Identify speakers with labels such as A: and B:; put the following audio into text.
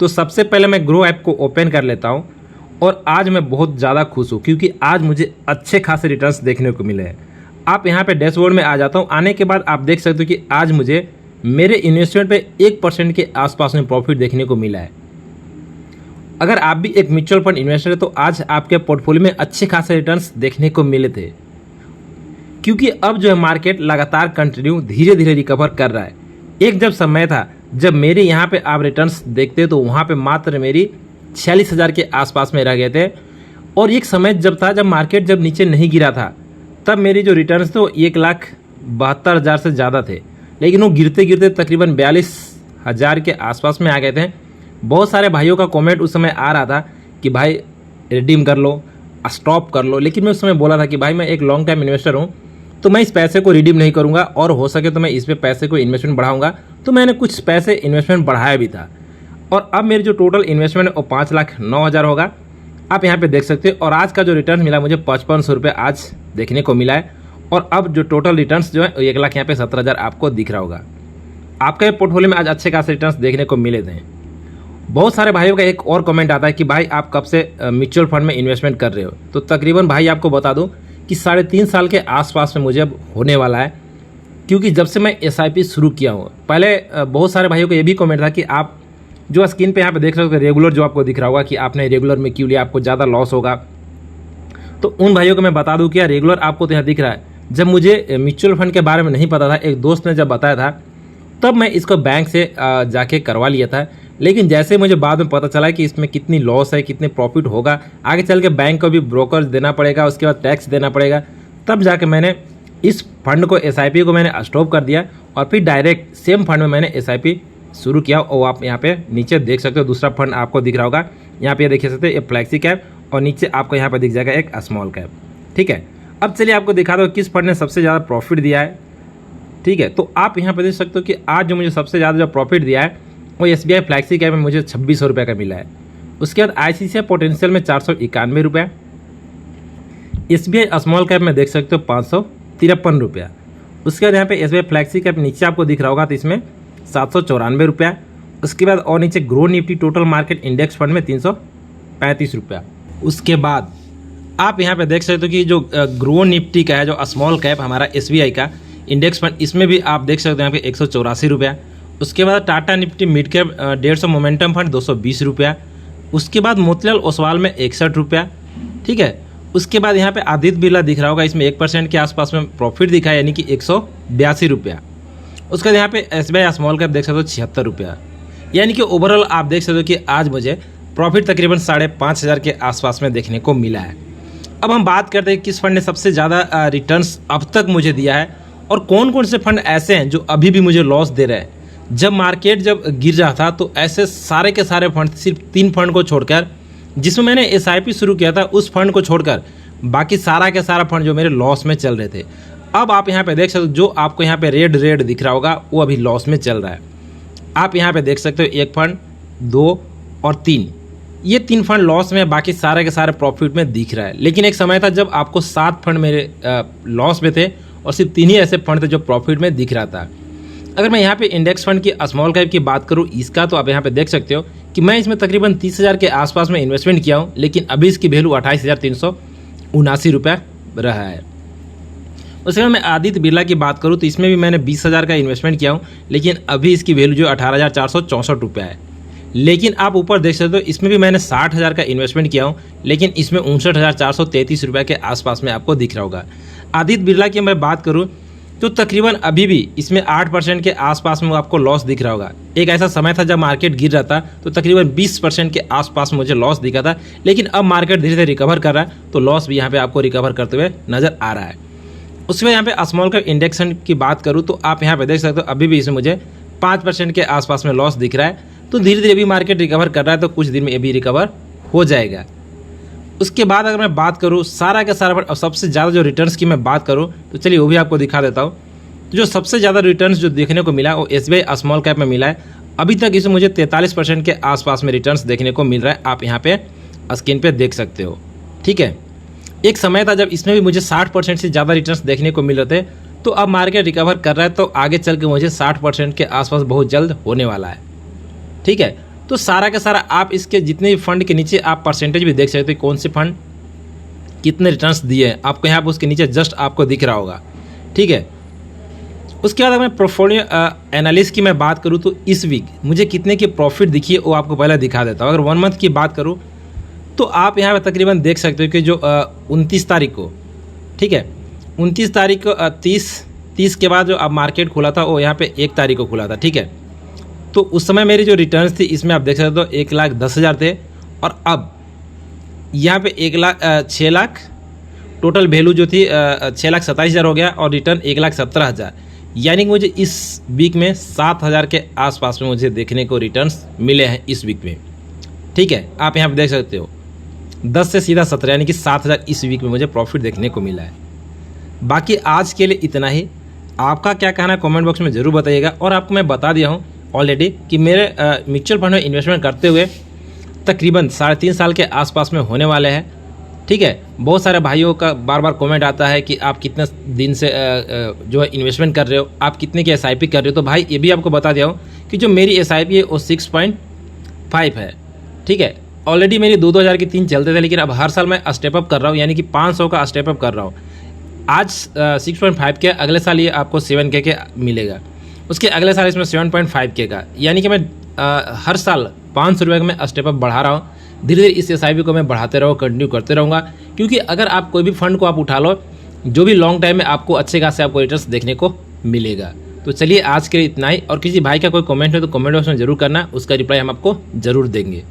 A: तो सबसे पहले मैं ग्रो ऐप को ओपन कर लेता हूँ और आज मैं बहुत ज़्यादा खुश हूँ क्योंकि आज मुझे अच्छे खासे रिटर्न्स देखने को मिले हैं। आप यहाँ पे डैशबोर्ड में आ जाता हूँ, आने के बाद आप देख सकते हो कि आज मुझे मेरे इन्वेस्टमेंट पे 1% के आसपास में प्रॉफिट देखने को मिला है। अगर आप भी एक म्यूचुअल फंड इन्वेस्टर है तो आज आपके पोर्टफोलियो में अच्छे खासे रिटर्न्स देखने को मिले थे, क्योंकि अब जो है मार्केट लगातार कंटिन्यू धीरे धीरे रिकवर कर रहा है। एक जब समय था जब मेरे यहाँ पे आप रिटर्न्स देखते तो वहाँ पे मात्र मेरी 46,000 के आसपास में रह गए थे, और एक समय जब था जब मार्केट जब नीचे नहीं गिरा था तब मेरी जो रिटर्न्स थे वो 1,72,000 से ज़्यादा थे, लेकिन वो गिरते गिरते तकरीबन 42,000 के आसपास में आ गए थे। बहुत सारे भाइयों का कमेंट उस समय आ रहा था कि भाई रिडीम कर लो, स्टॉप कर लो, लेकिन मैं उस समय बोला था कि भाई मैं एक लॉन्ग टाइम इन्वेस्टर हूँ तो मैं इस पैसे को रिडीम नहीं करूँगा, और हो सके तो मैं इस पे पैसे को इन्वेस्टमेंट बढ़ाऊँगा। तो मैंने कुछ पैसे इन्वेस्टमेंट बढ़ाया भी था, और अब मेरी जो टोटल इन्वेस्टमेंट है वो 5,09,000 होगा। आप यहाँ पे देख सकते हो, और आज का जो रिटर्न मिला मुझे 5500 रुपये आज देखने को मिला है, और अब जो टोटल रिटर्न्स जो है 1,00,000 यहाँ पे 17,000 आपको दिख रहा होगा। आपके पोर्टफोलियो में आज अच्छे खासे रिटर्न्स देखने को मिले थे। बहुत सारे भाइयों का एक और कमेंट आता है कि भाई आप कब से म्यूचुअल फंड में इन्वेस्टमेंट कर रहे हो, तो तकरीबन भाई आपको बता दूं कि 3.5 साल के आसपास में मुझे अब होने वाला है, क्योंकि जब से मैं SIP शुरू किया हूँ। पहले बहुत सारे भाइयों का ये भी कमेंट था कि आप जो स्क्रीन पे यहाँ पे देख सकते हो रेगुलर जो आपको दिख रहा होगा कि आपने रेगुलर में क्यों लिया, आपको ज़्यादा लॉस होगा। तो उन भाइयों को मैं बता दूँ कि रेगुलर आपको तो यहाँ दिख रहा है। जब मुझे म्यूचुअल फंड के बारे में नहीं पता था, एक दोस्त ने जब बताया था तब मैं इसको बैंक से जाके करवा लिया था, लेकिन जैसे मुझे बाद में पता चला कि इसमें कितनी लॉस है, कितने प्रॉफिट होगा, आगे चल के बैंक को भी ब्रोकर देना पड़ेगा, उसके बाद टैक्स देना पड़ेगा, तब जाके मैंने इस फंड को SIP को मैंने स्टॉप कर दिया और फिर डायरेक्ट सेम फंड में मैंने SIP शुरू किया। और आप यहाँ पे नीचे देख सकते हो दूसरा फंड आपको दिख रहा होगा, यहाँ पे देख सकते हो एक फ्लैक्सी कैप, और नीचे आपको यहाँ पे दिख जाएगा एक स्मॉल कैप। ठीक है, अब चलिए आपको दिखा दो किस फंड ने सबसे ज़्यादा प्रॉफिट दिया है। ठीक है, तो आप यहाँ पे देख सकते हो कि आज जो मुझे सबसे ज़्यादा जो प्रॉफिट दिया है वो SBI फ्लैक्सी कैप में मुझे 2600 रुपये का मिला है। उसके बाद ICICI पोटेंशियल में 491 रुपया, SBI स्मॉल कैप में देख सकते हो 553 रुपया। उसके बाद यहाँ पे SBI फ्लैक्सी कैप नीचे आपको दिख रहा होगा तो इसमें 794 रुपया। उसके बाद और नीचे grow Nifty total market index fund में 335 रुपया। उसके बाद आप यहाँ पे देख सकते हो कि जो ग्रो निफ्टी का है जो स्मॉल कैप हमारा SBI का इंडेक्स फंड, इसमें भी आप देख सकते हो यहाँ पे 184 रुपया। उसके बाद Tata Nifty mid cap 150 momentum fund 220 रुपया। उसके बाद मोतीलाल ओसवाल में 61 रुपया। ठीक है, उसके बाद यहाँ पे आदित्य बिरला दिख रहा होगा, इसमें 1% के आसपास में प्रॉफिट दिखा है, यानी कि 182 रुपया। उसके बाद यहाँ पे SBI स्मॉल कैप देख सकते हो 76 रुपया, यानी कि ओवरऑल आप देख सकते हो कि आज मुझे प्रॉफिट तकरीबन 5,500 के आसपास में देखने को मिला है। अब हम बात करते हैं किस फंड ने सबसे ज़्यादा रिटर्न्स अब तक मुझे दिया है, और कौन कौन से फंड ऐसे हैं जो अभी भी मुझे लॉस दे रहे हैं। जब मार्केट जब गिर रहा था तो ऐसे सारे के सारे फंड, सिर्फ 3 फंड को छोड़कर, जिसमें मैंने SIP शुरू किया था उस फंड को छोड़कर बाकी सारा के सारा फंड जो मेरे लॉस में चल रहे थे। अब आप यहाँ पे देख सकते हो जो आपको यहाँ पे रेड दिख रहा होगा वो अभी लॉस में चल रहा है। आप यहाँ पे देख सकते हो 1 फंड, 2 और 3, ये 3 फंड लॉस में, बाकी सारे के सारे प्रॉफिट में दिख रहा है। लेकिन एक समय था जब आपको 7 फंड मेरे लॉस में थे और सिर्फ 3 ही ऐसे फंड थे जो प्रॉफिट में दिख रहा था। अगर मैं यहाँ पे इंडेक्स फंड की स्मॉल कैप की बात करूँ इसका, तो आप यहाँ पे देख सकते हो कि मैं इसमें तकरीबन 30,000 के आसपास में इन्वेस्टमेंट किया हूँ, लेकिन अभी इसकी वैल्यू 28,379 रुपया रहा है। उसके बाद मैं आदित्य बिरला की बात करूँ तो इसमें भी मैंने 20,000 का इन्वेस्टमेंट किया हूँ, लेकिन अभी इसकी वैल्यू जो 18,464 रुपया है। लेकिन आप ऊपर देख सकते हो इसमें भी मैंने 60,000 का इन्वेस्टमेंट किया हूँ, लेकिन इसमें 59,433 रुपये के आसपास में आपको दिख रहा होगा। आदित्य बिरला की मैं बात करूँ तो तकरीबन अभी भी इसमें 8% के आसपास में आपको लॉस दिख रहा होगा। एक ऐसा समय था जब मार्केट गिर रहा था तो तकरीबन 20% के आसपास मुझे लॉस दिखा था, लेकिन अब मार्केट धीरे धीरे रिकवर कर रहा है तो लॉस भी यहाँ पे आपको रिकवर करते हुए नज़र आ रहा है। उसके बाद यहाँ पे स्मॉल कैप इंडेक्स की बात करूँ तो आप यहाँ पे देख सकते हो अभी भी इसमें मुझे 5% के आसपास में लॉस दिख रहा है। तो धीरे धीरे भी मार्केट रिकवर कर रहा है, तो कुछ दिन में ये भी रिकवर हो जाएगा। उसके बाद अगर मैं बात करूँ सारा का सारा और सबसे ज़्यादा जो रिटर्न्स की मैं बात करूँ तो चलिए वो भी आपको दिखा देता हूँ। जो सबसे ज़्यादा रिटर्न्स जो देखने को मिला वो SBI स्मॉल कैप में मिला है। अभी तक इसमें मुझे 43% के आसपास में रिटर्न्स देखने को मिल रहा है, आप यहाँ पे स्क्रीन पे देख सकते हो। ठीक है, एक समय था जब इसमें भी मुझे 60% से ज़्यादा रिटर्न्स देखने को मिल रहे थे, तो अब मार्केट रिकवर कर रहा है तो आगे चल के मुझे 60% के आसपास बहुत जल्द होने वाला है। ठीक है, तो सारा का सारा आप इसके जितने भी फंड के नीचे आप परसेंटेज भी देख सकते हो, कौन से फंड कितने रिटर्न्स दिए हैं आपको यहाँ पर उसके नीचे जस्ट आपको दिख रहा होगा। ठीक है, उसके बाद अगर मैं पोर्टफोलियो एनालिस्ट की मैं बात करूँ तो इस वीक मुझे कितने की प्रॉफिट दिखी है वो आपको पहले दिखा देता हूँ। अगर 1 मंथ की बात करूँ तो आप यहाँ पर तकरीबन देख सकते हो कि जो 29 तारीख को, ठीक है, 29 तारीख को 30 के बाद जो अब मार्केट खुला था वो यहाँ पे 1 तारीख को खुला था। ठीक है, तो उस समय मेरी जो रिटर्न्स थी इसमें आप देख सकते हो 1,10,000 थे, और अब यहाँ पे 6,00,000 टोटल वैल्यू जो थी 6,27,000 हो गया, और रिटर्न 1,17,000, यानी कि मुझे इस वीक में 7,000 के आसपास में मुझे देखने को रिटर्न्स मिले हैं इस वीक में। ठीक है, आप यहाँ पे देख सकते हो 10 से सीधा 17, यानी कि 7,000 इस वीक में मुझे प्रॉफिट देखने को मिला है। बाकी आज के लिए इतना ही। आपका क्या कहना है कमेंट बॉक्स में ज़रूर बताइएगा। और आपको मैं बता दिया हूँ ऑलरेडी कि मेरे म्यूचुअल फंड में इन्वेस्टमेंट करते हुए तकरीबन 3.5 साल के आसपास में होने वाले हैं। ठीक है, बहुत सारे भाइयों का बार बार कमेंट आता है कि आप कितने दिन से जो है इन्वेस्टमेंट कर रहे हो, आप कितने की SIP कर रहे हो। तो भाई ये भी आपको बता दिया हूँ कि जो मेरी SIP है वो 6.5 है। ठीक है, ऑलरेडी मेरी 2-2 हज़ार की 3 चलते थे, लेकिन अब हर साल मैं स्टेप अप कर रहा हूँ, यानी कि 500 का स्टेप अप कर रहा हूँ। आज 6.5 के, अगले साल ये आपको 7K के मिलेगा, उसके अगले साल इसमें 7.5K का, यानी कि मैं हर साल 500 रुपये का मैं स्टेप अप बढ़ा रहा हूँ। धीरे धीरे इस SIP को मैं बढ़ाते रहूँ, कंटिन्यू करते रहूँगा, क्योंकि अगर आप कोई भी फंड को आप उठा लो जो भी लॉन्ग टाइम में आपको अच्छे खासे आपको रिटर्न्स देखने को मिलेगा। तो चलिए आज के लिए इतना ही, और किसी भाई का कोई कमेंट है तो कमेंट बॉक्स में ज़रूर करना, उसका रिप्लाई हम आपको ज़रूर देंगे।